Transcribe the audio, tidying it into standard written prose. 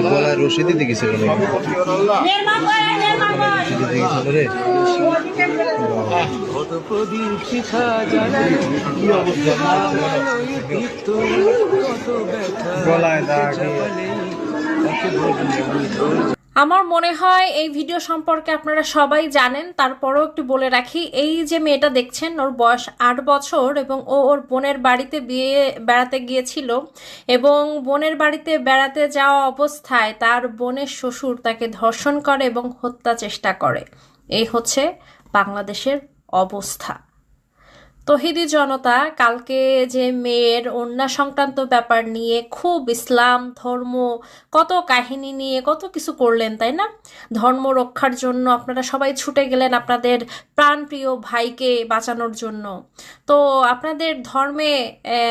গলায় রশি দিতে গেছিল রে গলায় দাগ। আমার মনে হয় এই ভিডিও সম্পর্কে আপনারা সবাই জানেন, তারপরেও একটু বলে রাখি। এই যে মেয়েটা দেখছেন, ওর বয়স 8 বছর এবং ও ওর বোনের বাড়িতে বেড়াতে গিয়েছিল এবং বোনের বাড়িতে বেড়াতে যাওয়া অবস্থায় তার বোনের শ্বশুর তাকে ধর্ষণ করে এবং হত্যা চেষ্টা করে। এই হচ্ছে বাংলাদেশের অবস্থা। তৌহিদি জনতা, কালকে যে মেয়ের ওড়না সংক্রান্ত ব্যাপার নিয়ে খুব ইসলাম ধর্ম কত কাহিনী নিয়ে কত কিছু করলেন, তাই না? ধর্ম রক্ষার জন্য আপনারা সবাই ছুটে গেলেন আপনাদের প্রাণপ্রিয় ভাইকে বাঁচানোর জন্য। তো আপনাদের ধর্মে